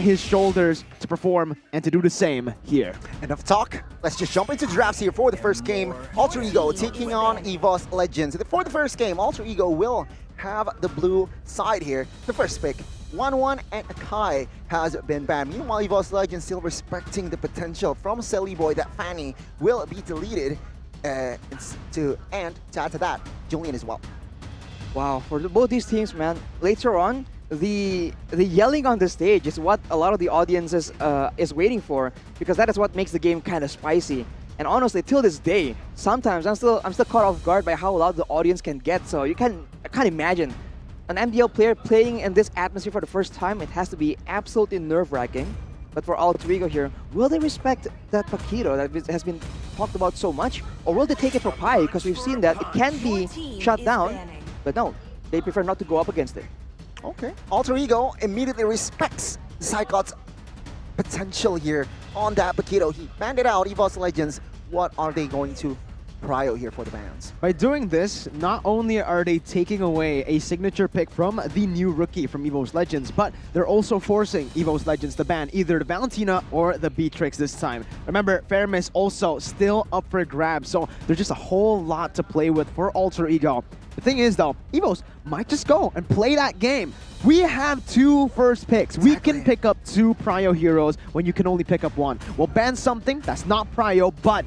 his shoulders to perform and to do the same here. Enough talk. Let's just jump into drafts here for the first game. Alter Ego taking on Evos Legends. For the first game, Alter Ego will have the blue side here. The first pick, 1-1 and Akai has been banned. Meanwhile, Evos Legends still respecting the potential from Silly Boy that Fanny will be deleted. And to add to that, Julian as well. Wow, for both these teams, man, later on, the yelling on the stage is what a lot of the audience is waiting for, because that is what makes the game kind of spicy. And honestly, till this day, sometimes I'm still caught off guard by how loud the audience can get. So I can't imagine an MPL player playing in this atmosphere for the first time. It has to be absolutely nerve-wracking. But for Alter Ego here, will they respect that Paquito that has been talked about so much, or will they take it for Pi? Because we've seen that it can be shut down, but no, they prefer not to go up against it. Okay. Alter Ego immediately respects Psychot's potential here on that Paquito. He banned it out. Evos Legends, what are they going to prio here for the bans? By doing this, not only are they taking away a signature pick from the new rookie from Evos Legends, but they're also forcing Evos Legends to ban either the Valentina or the Beatrix this time. Remember, Fairness also still up for grabs, so there's just a whole lot to play with for Alter Ego. The thing is, though, Evos might just go and play that game. We have 2 first picks. Exactly. We can pick up 2 prio heroes when you can only pick up 1. We'll ban something that's not prio, but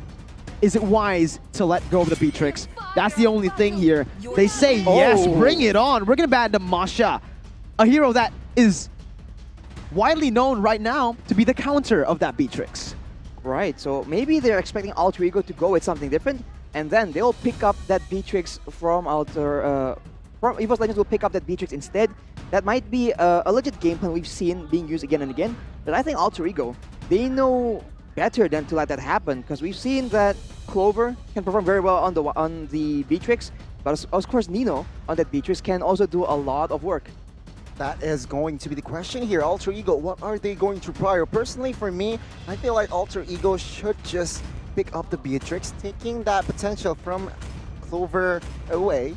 is it wise to let go of the Beatrix? That's the only thing here. They say, yes, bring it on. We're going to ban the Masha, a hero that is widely known right now to be the counter of that Beatrix. Right, so maybe they're expecting Alter Ego to go with something different, and then they'll pick up that Beatrix from Evos Legends will pick up that Beatrix instead. That might be a legit game plan we've seen being used again and again, but I think Alter Ego, they know better than to let that happen, because we've seen that Clover can perform very well on the Beatrix, but of course Nino on that Beatrix can also do a lot of work. That is going to be the question here. Alter Ego, what are they going to prio? Personally, for me, I feel like Alter Ego should just pick up the Beatrix, taking that potential from Clover away.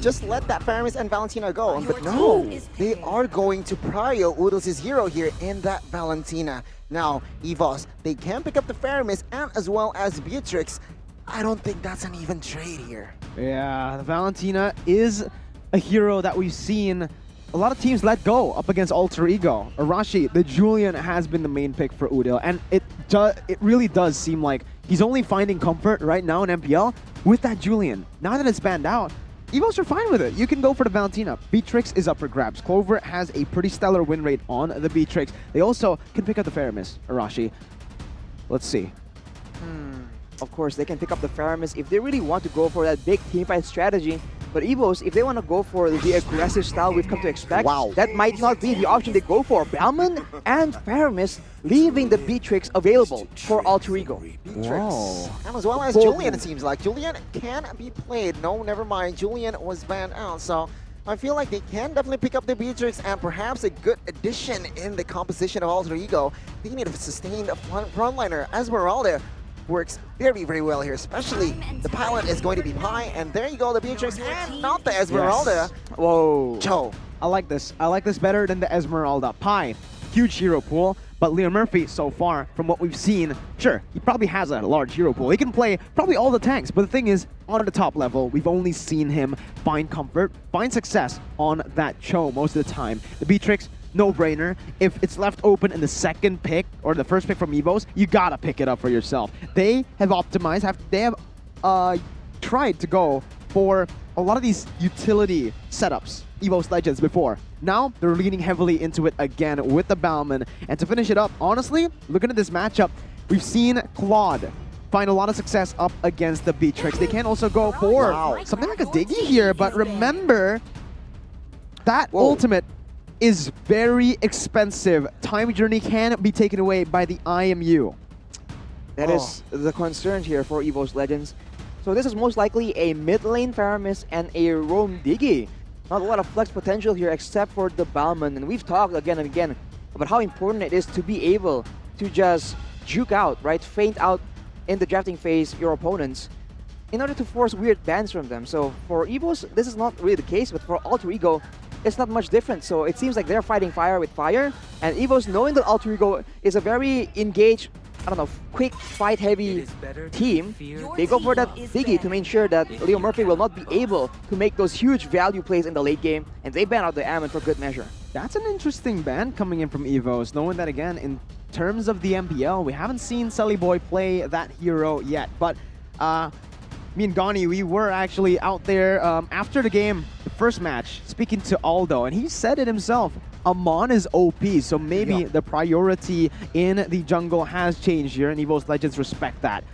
Just let that Faramis and Valentina go. But no, they are going to prio Oodles' hero here in that Valentina. Now, Evos, they can pick up the Faramis and as well as Beatrix. I don't think that's an even trade here. Yeah, the Valentina is a hero that we've seen a lot of teams let go up against Alter Ego. Arashi, the Julian has been the main pick for Udil, and it really does seem like he's only finding comfort right now in MPL with that Julian. Now that it's banned out, Evos are fine with it. You can go for the Valentina. Beatrix is up for grabs. Clover has a pretty stellar win rate on the Beatrix. They also can pick up the Faramis, Arashi. Let's see. Of course, they can pick up the Faramis if they really want to go for that big teamfight strategy. But Evos, if they want to go for the aggressive style we've come to expect, that might not be the option they go for. Balman and Faramis leaving the Beatrix available for Alter Ego. Beatrix. And as well as Julian, it seems like. Julian can be played. No, never mind. Julian was banned out. So I feel like they can definitely pick up the Beatrix and perhaps a good addition in the composition of Alter Ego. They need a sustained frontliner. Esmeralda works very, very well here, especially the pilot is going to be Pi, and there you go, the Beatrix, and not the Esmeralda. Yes. Whoa. Cho. I like this. I like this better than the Esmeralda. Pi, huge hero pool, but Leon Murphy, so far, from what we've seen, sure, he probably has a large hero pool. He can play probably all the tanks, but the thing is, on the top level, we've only seen him find comfort, find success on that Cho most of the time. The Beatrix, no-brainer. If it's left open in the second pick or the first pick from Evos, you gotta pick it up for yourself. They have optimized, they have tried to go for a lot of these utility setups, Evos Legends before. Now they're leaning heavily into it again with the Balman. And to finish it up, honestly, looking at this matchup, we've seen Claude find a lot of success up against the Beatrix. They can also go for something like a Diggy here, but remember that ultimate is very expensive. Time Journey can be taken away by the IMU. That is the concern here for Evos Legends. So this is most likely a mid lane Faramis and a roam Diggy. Not a lot of flex potential here except for the Balman. And we've talked again and again about how important it is to be able to just juke out, right? Feint out in the drafting phase your opponents in order to force weird bans from them. So for Evos, this is not really the case, but for Alter Ego, it's not much different. So it seems like they're fighting fire with fire. And Evos, knowing that Alter Ego is a very engaged, I don't know, quick fight-heavy team, they go for that Diggy to make sure that Leo Murphy will not be able to make those huge value plays in the late game, and they ban out the Ammon for good measure. That's an interesting ban coming in from Evos, knowing that, again, in terms of the MPL, we haven't seen Sully Boy play that hero yet. But me and Gani, we were actually out there after the game, the first match, speaking to Aldo, and he said it himself. Amon is OP, so maybe the priority in the jungle has changed here, and Evos Legends respect that.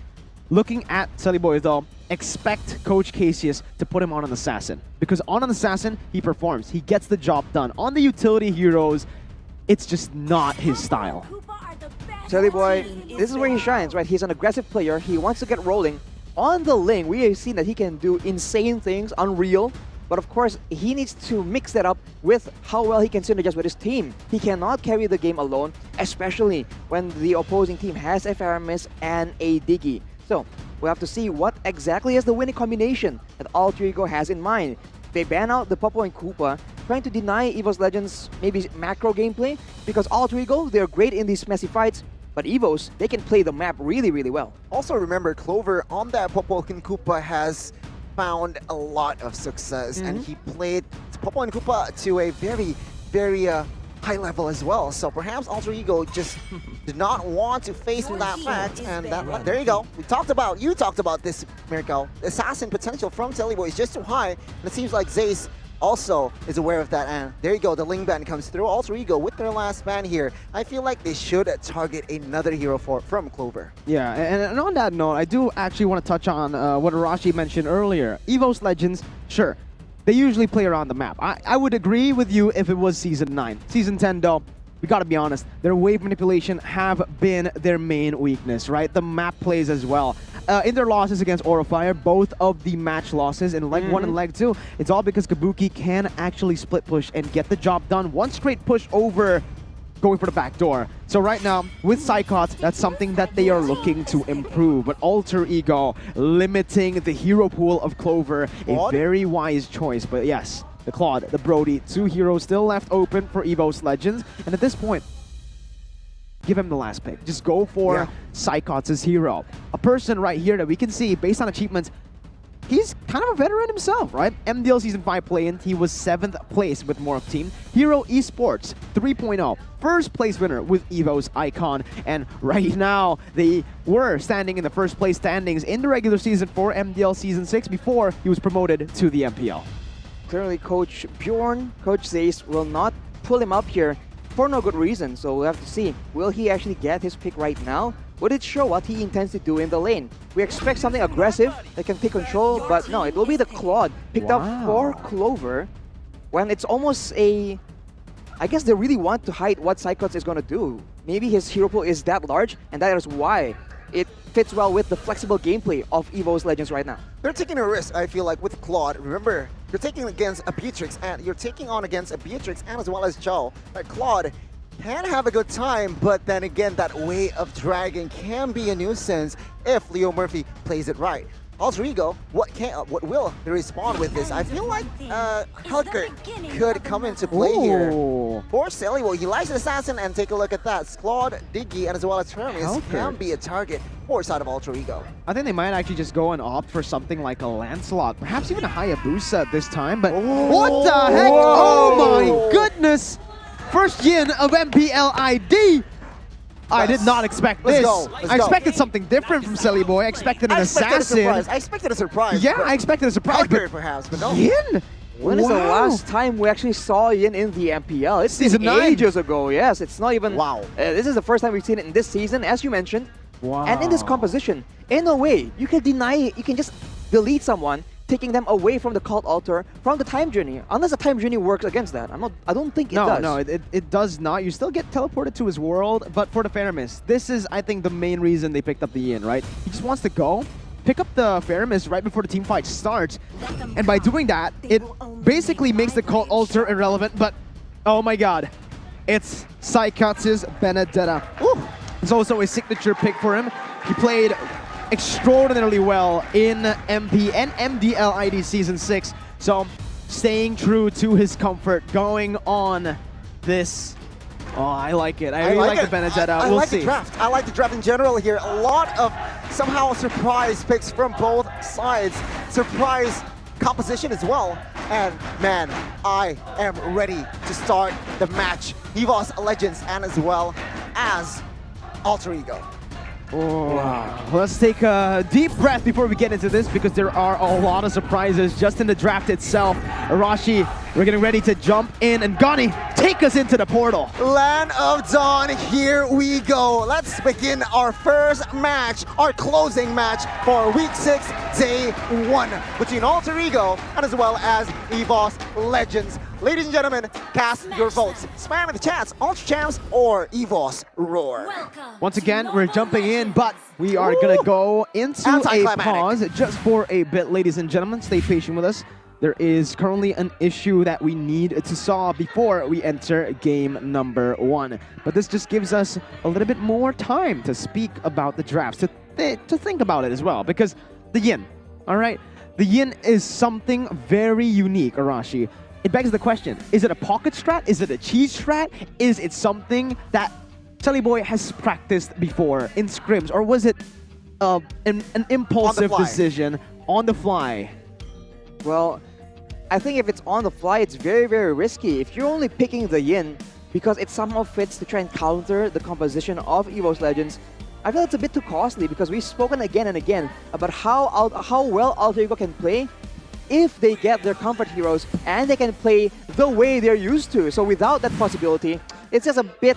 Looking at Sully Boy, though, expect Coach Casius to put him on an assassin, because on an assassin, he performs. He gets the job done. On the utility heroes, it's just not his style. Sully Boy, this is where he shines, right? He's an aggressive player. He wants to get rolling. On the lane, we have seen that he can do insane things, unreal. But of course, he needs to mix that up with how well he can synergize with his team. He cannot carry the game alone, especially when the opposing team has a Faramis and a Diggy. So, we'll have to see what exactly is the winning combination that Alter Ego has in mind. They ban out the Popo and Koopa, trying to deny Evos Legends maybe macro gameplay, because Alter Ego, they're great in these messy fights, but Evos, they can play the map really, really well. Also remember, Clover on that Popo and Koopa has found a lot of success, and he played Popo and Koopa to a very, very high level as well. So perhaps Alter Ego just did not want to face that fact, and there you go. You talked about this, Miracle. Assassin potential from Sully Boy is just too high, and it seems like Zace also is aware of that, and there you go, the Ling ban comes through. Alter Ego with their last ban here. I feel like they should target another hero from Clover. Yeah, and on that note, I do actually want to touch on what Arashi mentioned earlier. Evos Legends, sure, they usually play around the map. I would agree with you if it was Season 9. Season 10, though, we gotta be honest, their wave manipulation have been their main weakness, right? The map plays as well. In their losses against Aurafire, both of the match losses in Leg 1 and Leg 2, it's all because Kabuki can actually split push and get the job done. One straight push over, going for the back door. So right now, with Psychots, that's something that they are looking to improve. But Alter Ego limiting the hero pool of Clover, a very wise choice. But yes, the Claude, the Brody, 2 heroes still left open for Evos Legends. And at this point, give him the last pick. Just go for Psychots' hero. A person right here that we can see, based on achievements, he's kind of a veteran himself, right? MDL Season 5 play-in, he was 7th place with Morph Team. Hero Esports 3.0, first place winner with Evos Icon. And right now, they were standing in the first place standings in the regular season for MDL Season 6 before he was promoted to the MPL. Clearly, Coach Bjorn, Coach Zace will not pull him up here for no good reason, so we'll have to see. Will he actually get his pick right now? Would it show what he intends to do in the lane? We expect something aggressive that can take control, but no, it will be the Claude picked up for Clover when it's almost a... I guess they really want to hide what Psychots is going to do. Maybe his hero pool is that large, and that is why it fits well with the flexible gameplay of Evos Legends right now. They're taking a risk, I feel like, with Claude. Remember, you're taking against a Beatrix, and you're taking on against a Beatrix and as well as Chow. Claude can have a good time, but then again, that way of dragging can be a nuisance if Leo Murphy plays it right. Alter Ego, what will they respond with this? I feel like Helker could come into play here. For Sully, well, he likes the Assassin, and take a look at that. Claude, Diggy, and as well as Hermes can be a target for side of Alter Ego. I think they might actually just go and opt for something like a Lancelot, perhaps even a Hayabusa this time, but what the heck? Oh my goodness! First Yin of MPL ID! I did not expect this. I expected something different from Sully Boy. I expected an assassin. I expected a surprise. Yeah, I expected a surprise. But perhaps, but no. Yin? When is the last time we actually saw Yin in the MPL? It's Season 9. ages ago, yes. It's not even... Wow. This is the first time we've seen it in this season, as you mentioned. Wow. And in this composition, in a way, you can deny it. You can just delete someone, taking them away from the cult altar from the time journey. Unless the time journey works against that. I don't think it does. No, it does not. You still get teleported to his world, but for the Faramis, this is, I think, the main reason they picked up the Yin, right? He just wants to go, pick up the Faramis right before the team fight starts, and by doing that, it basically makes the cult altar irrelevant, but oh my god, it's Psychots' Benedetta. Ooh. It's also a signature pick for him. He played extraordinarily well in MP and MDL ID Season 6. So staying true to his comfort, going on this. Oh, I like it. I really like the Benedetta. I We'll like see. the draft. I like the draft in general here. A lot of somehow surprise picks from both sides. Surprise composition as well. And man, I am ready to start the match. Evos Legends and as well as Alter Ego. Oh, wow. Let's take a deep breath before we get into this because there are a lot of surprises just in the draft itself. Arashi, we're getting ready to jump in, and Gani, take us into the portal. Land of Dawn, here we go. Let's begin our first match, our closing match for Week 6, Day 1, between Alter Ego and as well as Evos Legends. Ladies and gentlemen, cast your votes. Spam in the chats, Ultra Champs or Evos Roar. Once again, we're jumping in, but we are going to go into a Anticlimactic. pause just for a bit, ladies and gentlemen. Stay patient with us. There is currently an issue that we need to solve before we enter game number 1. But this just gives us a little bit more time to speak about the drafts, to think about it as well. Because the Yin, all right? The Yin is something very unique, Arashi. It begs the question, is it a pocket strat? Is it a cheese strat? Is it something that Boy has practiced before in scrims? Or was it an impulsive decision on the fly? Well, I think if it's on the fly, it's very, very risky. If you're only picking the Yin because it somehow fits to try and counter the composition of Evos Legends, I feel it's a bit too costly because we've spoken again and again about how well Alter Ego can play if they get their comfort heroes and they can play the way they're used to. So without that possibility, it's just a bit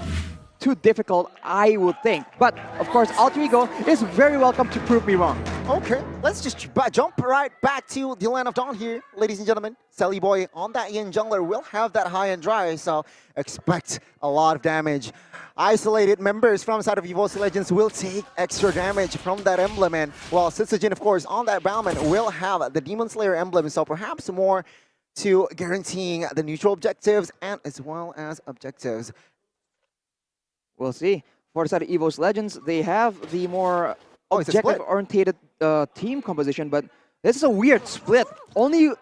too difficult, I would think. But of course, Alter Ego is very welcome to prove me wrong. Okay, let's just jump right back to the Land of Dawn here, ladies and gentlemen. Sally Boy on that Yin jungler will have that high and dry, so expect a lot of damage. Isolated members from side of Evos Legends will take extra damage from that emblem, and while Sitsujin, of course, on that Bowman will have the Demon Slayer emblem, so perhaps more to guaranteeing the neutral objectives and as well as objectives. We'll see. For the side of Evos Legends, they have the more objective-oriented team composition, but this is a weird split. Only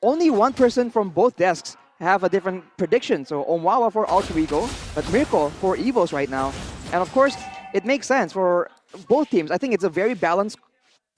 one person from both desks have a different prediction. So Omwawa for Alter Ego, but Mirko for Evos right now. And of course, it makes sense for both teams. I think it's a very balanced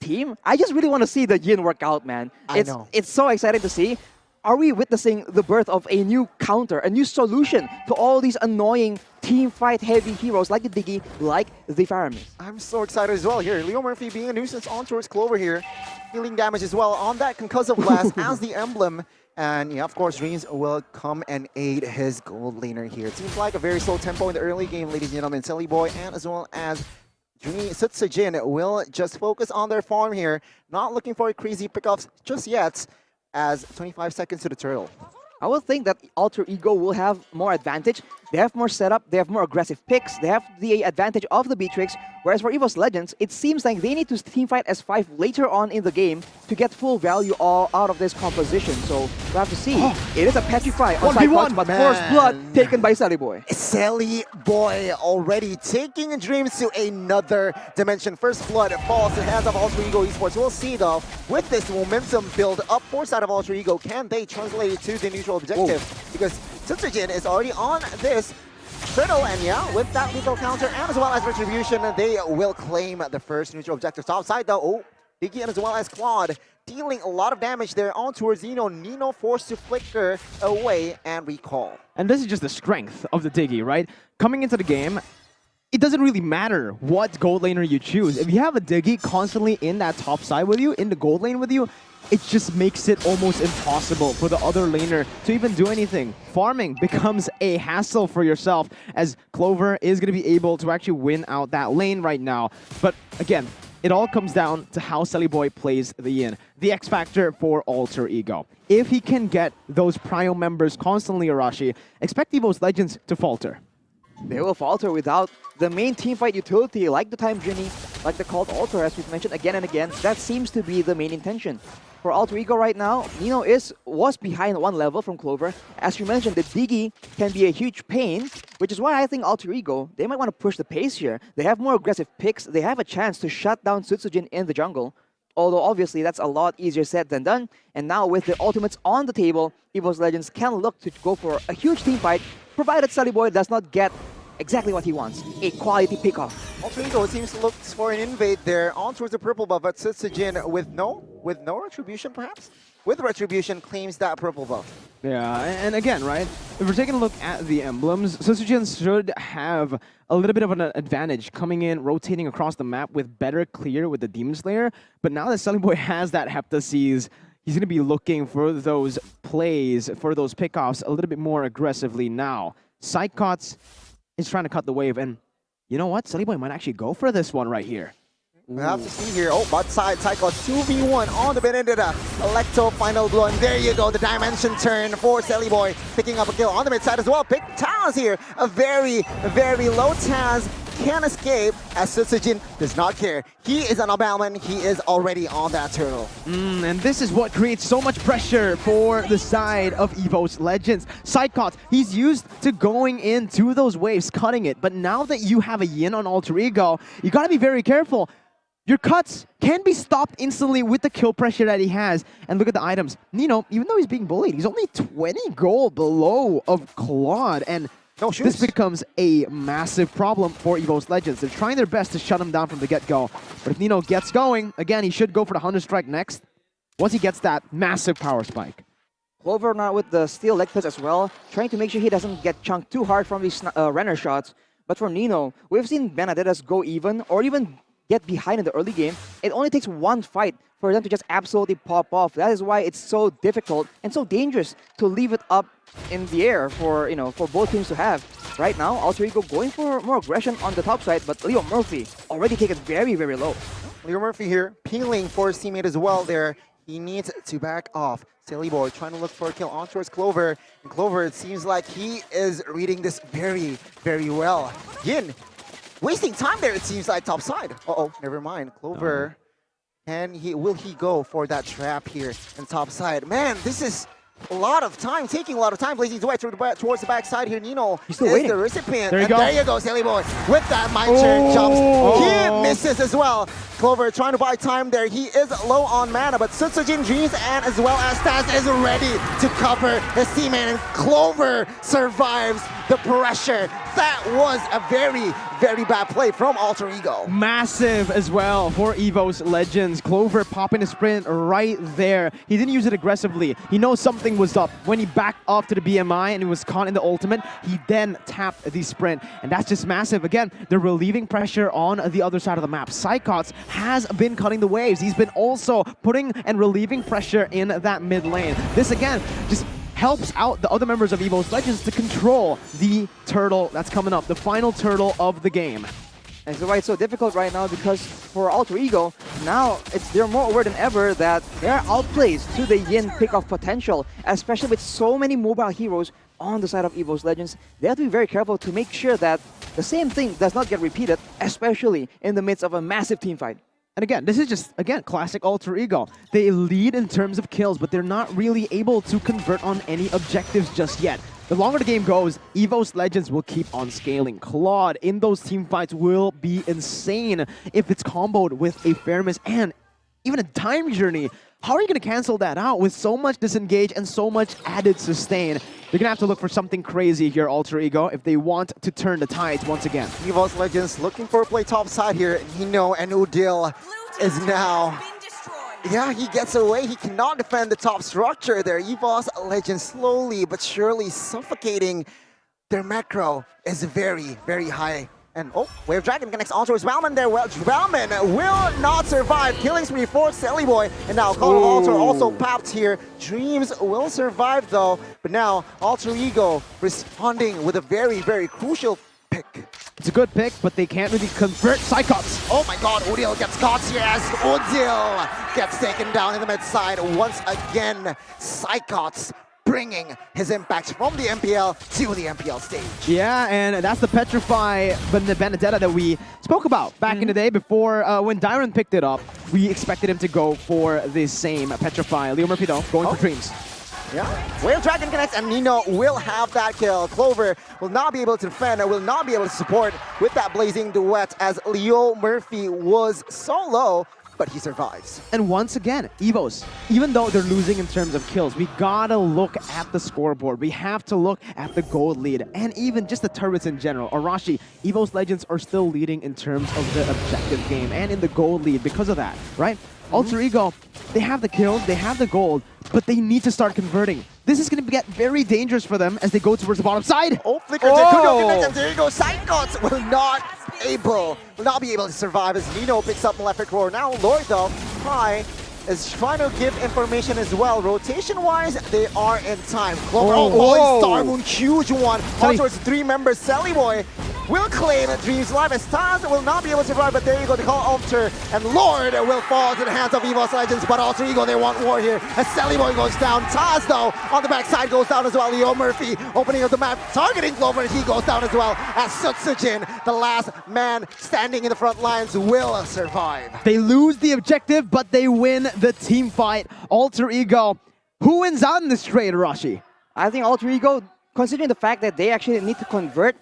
team. I just really want to see the Yin work out, man. It's so exciting to see. Are we witnessing the birth of a new counter, a new solution to all these annoying team fight heavy heroes like the Diggy, like the Faramis? I'm so excited as well here. Leo Murphy being a nuisance on towards Clover here. Healing damage as well on that Concussive Blast as the emblem. And yeah, of course, Dreams will come and aid his gold laner here. It seems like a very slow tempo in the early game, ladies and gentlemen. Silly Boy and as well as Sitsujin will just focus on their farm here. Not looking for crazy pickups just yet, as 25 seconds to the turtle. I would think that Alter Ego will have more advantage. They have more setup, they have more aggressive picks, they have the advantage of the Beatrix, whereas for Evos Legends, it seems like they need to teamfight as 5 later on in the game to get full value all out of this composition. So we'll have to see. It is a Petrify on side punch, but Force Blood taken by Sally Boy. Sally Boy already taking Dreams to another dimension. First Blood falls in the hands of Alter Ego Esports. We'll see though, with this momentum build up for side of Alter Ego, can they translate it to the neutral objective? Because Sitsujin is already on this turtle, and yeah, with that lethal counter and as well as retribution, they will claim the first neutral objective. Top side though, Diggy and as well as Claude dealing a lot of damage there on towards Nino. Nino forced to flicker away and recall. And this is just the strength of the Diggy, right? Coming into the game, it doesn't really matter what gold laner you choose. If you have a Diggy constantly in that top side with you, in the gold lane with you, it just makes it almost impossible for the other laner to even do anything. Farming becomes a hassle for yourself, as Clover is going to be able to actually win out that lane right now. But again, it all comes down to how Sally Boy plays the Yin. The X factor for Alter Ego. If he can get those Prio members constantly, Arashi, expect Evos Legends to falter. They will falter without the main teamfight utility, like the Time Journey, like the Called Altar, as we've mentioned again and again. That seems to be the main intention. For Alter Ego right now, Nino was behind 1 level from Clover. As you mentioned, the Diggy can be a huge pain, which is why I think Alter Ego, they might want to push the pace here. They have more aggressive picks. They have a chance to shut down Sitsujin in the jungle. Although obviously that's a lot easier said than done. And now with the ultimates on the table, Evos Legends can look to go for a huge team fight, provided Sully Boy does not get exactly what he wants, a quality pickoff. Alter Ego seems to look for an invade there on towards the purple buff, but Sutsujin with no retribution perhaps? With retribution claims that purple buff. Yeah, and again, right, if we're taking a look at the emblems, Susujin should have a little bit of an advantage coming in, rotating across the map with better clear with the Demon Slayer. But now that Sully Boy has that Heptaseas, he's going to be looking for those plays, for those pickoffs a little bit more aggressively now. Psychots is trying to cut the wave, and you know what? Sully Boy might actually go for this one right here. We have to see here. Oh, bot side cycle 2v1 on the Benedetta. Electo final blow, and there you go. The dimension turn for Sully Boy, picking up a kill on the mid side as well. Pick Taz here. A very, very low Taz can escape as Sutsujin does not care. He is an Abalman. He is already on that turtle. And this is what creates so much pressure for the side of Evos Legends. Psychots, he's used to going into those waves, cutting it. But now that you have a Yin on Alter Ego, you gotta be very careful. Your cuts can be stopped instantly with the kill pressure that he has. And look at the items. Nino, even though he's being bullied, he's only 20 gold below of Claude. And no this becomes a massive problem for Evos Legends. They're trying their best to shut him down from the get-go. But if Nino gets going, again, he should go for the Hunter Strike next. Once he gets that massive power spike. Clover now with the steel leg press as well, trying to make sure he doesn't get chunked too hard from these Renner shots. But for Nino, we've seen Benedettas go even, or even get behind in the early game. It only takes one fight for them to just absolutely pop off. That is why it's so difficult and so dangerous to leave it up in the air for, you know, for both teams to have. Right now, Alter Ego going for more aggression on the top side, but Leo Murphy already taken very, very low. Leo Murphy here, peeling for his teammate as well there. He needs to back off. Silly Boy trying to look for a kill on towards Clover. And Clover, it seems like he is reading this very, very well. Yin wasting time there, it seems like top side. Uh-oh, never mind. Clover, will he go for that trap here in top side? Man, this is a lot of time, taking a lot of time. Blazing towards the back side here. Nino He's still is waiting. the recipient. There you and go. there you go, Silly Boy. With that mind turn jumps. He misses as well. Clover trying to buy time there. He is low on mana, but Sutsujin dreams and as well as Taz is ready to cover his teammate, and Clover survives the pressure. That was a very, very bad play from Alter Ego. Massive as well for Evos Legends. Clover popping a sprint right there. He didn't use it aggressively. He knows something was up. When he backed off to the BMI and he was caught in the ultimate, he then tapped the sprint. And that's just massive. Again, they're relieving pressure on the other side of the map. Psychots has been cutting the waves. He's been also putting and relieving pressure in that mid lane. This again just helps out the other members of Evos Legends to control the turtle that's coming up, the final turtle of the game. And so why it's so difficult right now, because for Alter Ego, now they're more aware than ever that there are outplays to the Yin pick-off potential, especially with so many mobile heroes on the side of Evos Legends. They have to be very careful to make sure that the same thing does not get repeated, especially in the midst of a massive team fight. And again, this is just, again, classic Alter Ego. They lead in terms of kills, but they're not really able to convert on any objectives just yet. The longer the game goes, Evos Legends will keep on scaling. Claude in those team fights will be insane if it's comboed with a Fairness and even a Time Journey. How are you going to cancel that out with so much disengage and so much added sustain? They're going to have to look for something crazy here, Alter Ego, if they want to turn the tides once again. Evos Legends looking for a play top side here. Nino and Udil is now... Yeah, he gets away. He cannot defend the top structure there. Evos Legends slowly but surely suffocating. Their macro is very, very high. And oh, Wave Dragon connects onto his Valman there. Well, Valman will not survive. Killing spree for Silly Boy. And now Call of Alter also popped here. Dreams will survive though. But now Alter Ego responding with a very, very crucial pick. It's a good pick, but they can't really convert Psychots. Oh my god, Udil gets caught here as Udil gets taken down in the mid side. Once again, Psychots bringing his impact from the MPL to the MPL stage. Yeah, and that's the Petrify Benedetta that we spoke about back in the day before when Dyron picked it up. We expected him to go for the same Petrify. Leo Murphy though, going for Dreams. Yeah, Whale Dragon connects and Nino will have that kill. Clover will not be able to defend or will not be able to support with that blazing duet as Leo Murphy was so low. but he survives. And once again, Evos, even though they're losing in terms of kills, we gotta look at the scoreboard. We have to look at the gold lead and even just the turrets in general. Arashi, Evos Legends are still leading in terms of the objective game and in the gold lead because of that, right? Alter Ego, they have the kills, they have the gold, but they need to start converting. This is going to get very dangerous for them as they go towards the bottom side. Oh, Flicker to connect, and there you go. Psychots will not be able to survive as Nino picks up Malefic Roar. Now Lord though, Pi is trying to give information as well. Rotation-wise, they are in time. Clover, oh boy, Star Moon, huge one. On towards 3 members, Sally Boy will claim Dream's life as Taz will not be able to survive, but there you go, they call Alter, and Lord will fall into the hands of Evos Legends, but Alter Ego, they want war here, as Sally Boy goes down. Taz, though, on the backside goes down as well. Leo Murphy opening up the map, targeting Clover, and he goes down as well, as Sutsujin, the last man standing in the front lines, will survive. They lose the objective, but they win the team fight. Alter Ego, who wins out in this trade, Arashi? I think Alter Ego, considering the fact that they actually need to convert,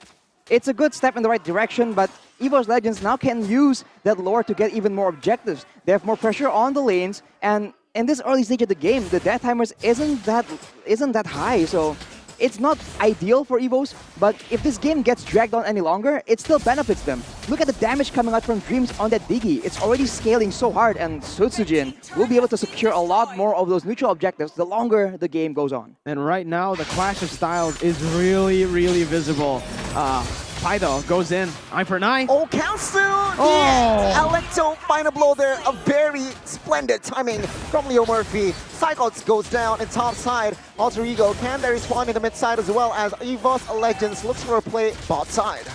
it's a good step in the right direction, but Evos Legends now can use that lore to get even more objectives. They have more pressure on the lanes, and in this early stage of the game, the death timers isn't that high, so it's not ideal for Evos, but if this game gets dragged on any longer, it still benefits them. Look at the damage coming out from Dreams on that Diggy. It's already scaling so hard, and Sutsujin will be able to secure a lot more of those neutral objectives the longer the game goes on. And right now, the clash of styles is really, really visible. Pi though goes in, eye for an eye. Oh, Council! Yes! Alecto, final blow there. A very splendid timing from Leo Murphy. Psychots goes down in top side. Alter Ego, can they respond in the mid side as well as Evos Legends looks for a play bot side.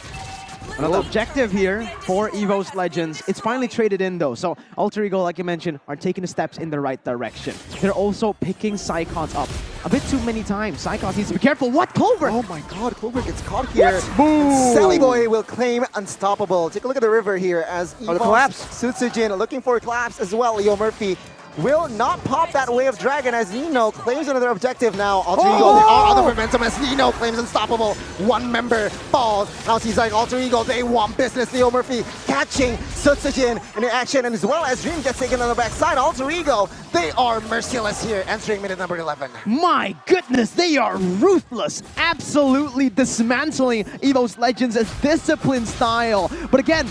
Another objective here for Evos Legends. It's finally traded in though, so Alter Ego, like you mentioned, are taking the steps in the right direction. They're also picking Psychots up a bit too many times. Psychots needs to be careful. What? Clover? Oh my god, Clover gets caught here. Sally Boy will claim unstoppable. Take a look at the river here as Evos collapse. Sutsujin looking for a collapse as well. Leo Murphy will not pop that Wave of Dragon as Nino claims another objective now. Alter Ego, they are on the momentum as Nino claims unstoppable. 1 member falls. Now he's like Alter Ego, they want business. Leo Murphy catching Sutsujin in action, and as well as Dream gets taken on the backside. Alter Ego, they are merciless here, entering minute number 11. My goodness, they are ruthless. Absolutely dismantling Evos Legends' discipline style. But again,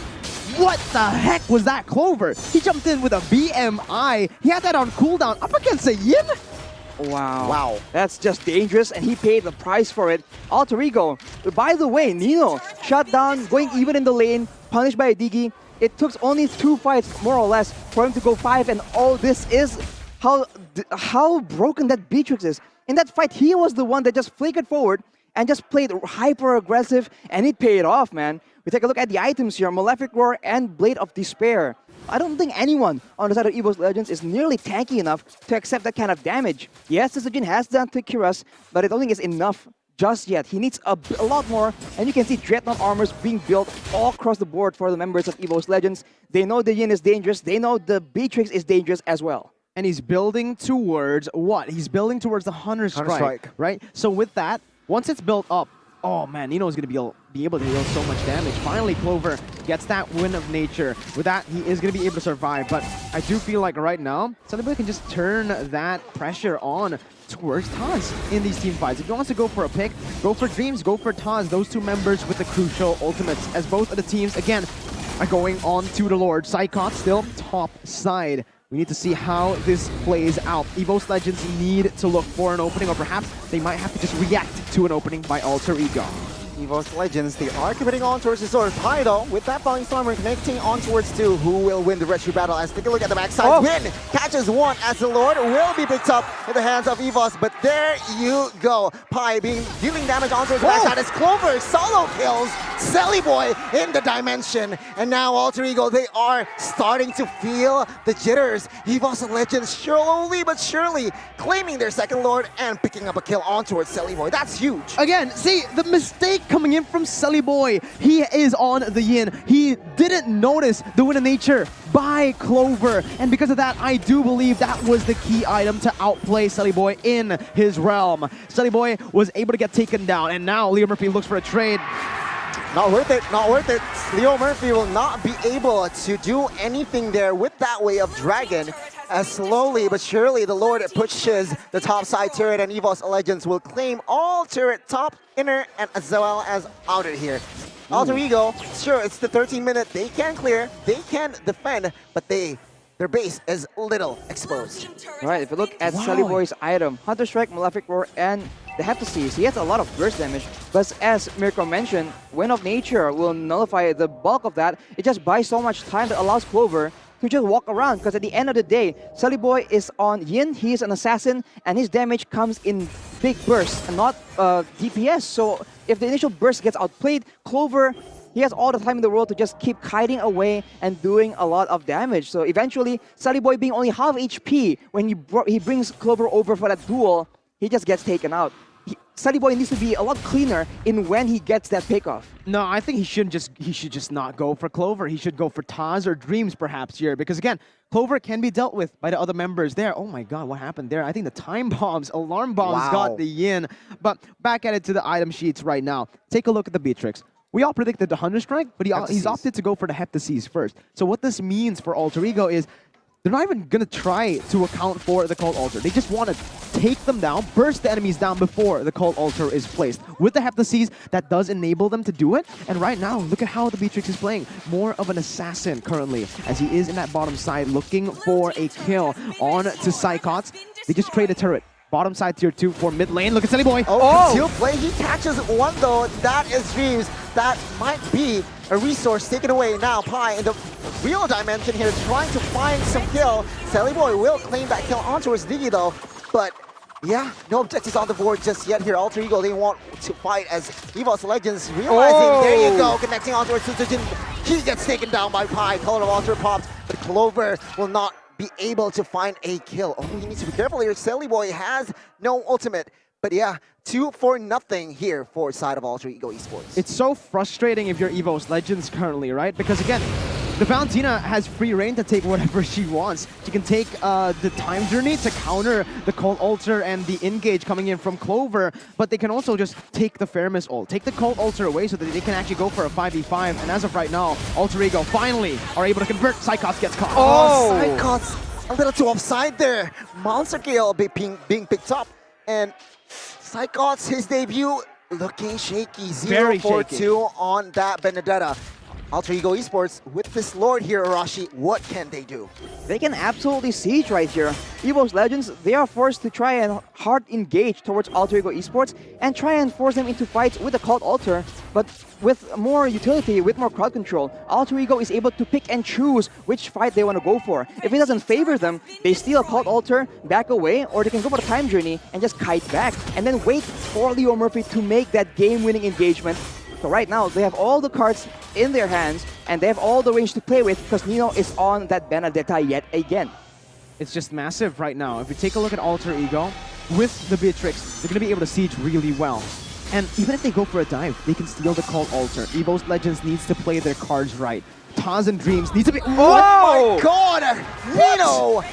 what the heck was that, Clover? He jumped in with a BMI. He had that on cooldown up against a Yin. Wow. That's just dangerous, and he paid the price for it. Alter Ego. By the way, Nino shut down, going even in the lane, punished by a Diggy. It took only 2 fights, more or less, for him to go 5, and oh, this is how broken that Beatrix is. In that fight, he was the one that just flickered forward and just played hyper-aggressive, and it paid off, man. We take a look at the items here, Malefic Roar and Blade of Despair. I don't think anyone on the side of Evos Legends is nearly tanky enough to accept that kind of damage. Yes, Sutsujin has done to cure us, but I don't think it's enough just yet. He needs a lot more, and you can see Dreadnought armors being built all across the board for the members of Evos Legends. They know the Yin is dangerous, they know the Beatrix is dangerous as well. And he's building towards what? He's building towards the Hunter Strike, right? So with that, once it's built up, oh man, Nino is going to be able to deal so much damage. Finally, Clover gets that win of nature. With that, he is going to be able to survive. But I do feel like right now, somebody can just turn that pressure on towards Taz in these team fights. If he wants to go for a pick, go for Dreams, go for Taz. Those 2 members with the crucial ultimates, as both of the teams, again, are going on to the Lord. Psychot still top side. We need to see how this plays out. Evos Legends need to look for an opening, or perhaps they might have to just react to an opening by Alter Ego. Evos Legends, they are committing on towards the sword. Pi though, with that Falling Stormer connecting on towards 2, who will win the rescue battle? Let's take a look at the backside. Win catches 1 as the Lord will be picked up in the hands of Evos, but there you go. Pi dealing damage on towards the backside as Clover solo kills Sally Boy in the dimension. And now Alter Ego, they are starting to feel the jitters. Evos Legends slowly but surely claiming their second Lord and picking up a kill on towards Sally Boy. That's huge. Again, see, the mistake coming in from Sally Boy. He is on the Yin. He didn't notice the Win of Nature by Clover. And because of that, I do believe that was the key item to outplay Sally Boy in his realm. Sally Boy was able to get taken down. And now Leo Murphy looks for a trade. Not worth it, not worth it. Leo Murphy will not be able to do anything there with that way of Dragon. As slowly but surely the Lord pushes the top side turret, and Evos Legends will claim all turret top, inner, and as well as outer here. Alter Ego, sure, it's the 13-minute. They can clear, they can defend, but their base is little exposed. Right, if you look at Sully Boy's item, Hunter Strike, Malefic Roar, and they have to seize. He has a lot of burst damage, but as Mirko mentioned, Wind of Nature will nullify the bulk of that. It just buys so much time that allows Clover to just walk around, because at the end of the day, Sully Boy is on Yin, he is an assassin, and his damage comes in big bursts and not DPS. So if the initial burst gets outplayed, Clover, he has all the time in the world to just keep kiting away and doing a lot of damage. So eventually, Sully Boy being only half HP, when he brings Clover over for that duel, he just gets taken out. Sully Boy needs to be a lot cleaner in when he gets that pickoff. No, I think he should just not go for Clover. He should go for Taz or Dreams perhaps here, because again, Clover can be dealt with by the other members there. Oh my god, what happened there? I think the time bombs, alarm bombs got the Yin. But back at it to the item sheets right now. Take a look at the Beatrix. We all predicted the Hunter Strike, but he's opted to go for the Heptases first. So what this means for Alter Ego is they're not even going to try to account for the Cult Altar. They just want to take them down, burst the enemies down before the Cult Altar is placed. With the Heptases, that does enable them to do it. And right now, look at how the Beatrix is playing. More of an assassin currently, as he is in that bottom side looking for a kill on to Psychots. They just trade a turret. Bottom side tier 2 for mid lane. Look at Sully Boy. Concealed play. He catches one though. That is Dreams. That might be a resource taken away now. Pi in the real dimension here trying to find some kill. Sully Boy will claim that kill onto his Diggy though. But yeah, no objectives on the board just yet here. Alter Ego, they want to fight as Evos Legends realizing, there you go, connecting onto his Sujin. He gets taken down by Pi. Color of Alter pops, but Clover will not be able to find a kill. Oh, he needs to be careful here. Sully Boy has no ultimate. But yeah, 2-0 here for side of Alter Ego Esports. It's so frustrating if you're Evos Legends currently, right? Because again, the Valentina has free reign to take whatever she wants. She can take the time journey to counter the Cult Altar and the engage coming in from Clover, but they can also just take the Feramis ult, take the Cult Altar away so that they can actually go for a 5v5. And as of right now, Alter Ego finally are able to convert. Psychots gets caught. Psychots a little too offside there. Monster kill being picked up, and Psychots, his debut, looking shaky. 0-4-2 on that Benedetta. Alter Ego Esports, with this Lord here, Arashi, what can they do? They can absolutely siege right here. Evos Legends, they are forced to try and hard engage towards Alter Ego Esports and try and force them into fights with the Cult Altar, but with more utility, with more crowd control, Alter Ego is able to pick and choose which fight they want to go for. If it doesn't favor them, they steal a Cult Altar, back away, or they can go for the time journey and just kite back, and then wait for Leo Murphy to make that game-winning engagement. So right now, they have all the cards in their hands, and they have all the range to play with because Nino is on that Benedetta yet again. It's just massive right now. If you take a look at Alter Ego, with the Beatrix, they're going to be able to siege really well. And even if they go for a dive, they can steal the Cult Altar. Evos Legends needs to play their cards right. Taz and Dreams needs to be... Oh my god! Nino!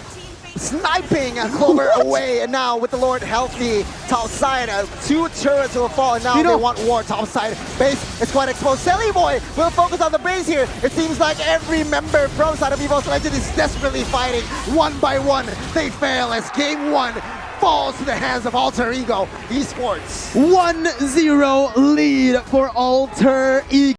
Sniping Clover away, and now with the Lord healthy, top side, 2 turrets will fall, and now they want war top side. Base is quite exposed. Sully Boy will focus on the base here. It seems like every member from side of Evos Legend is desperately fighting. One by one, they fail as game 1 falls to the hands of Alter Ego Esports. 1-0 lead for Alter Ego.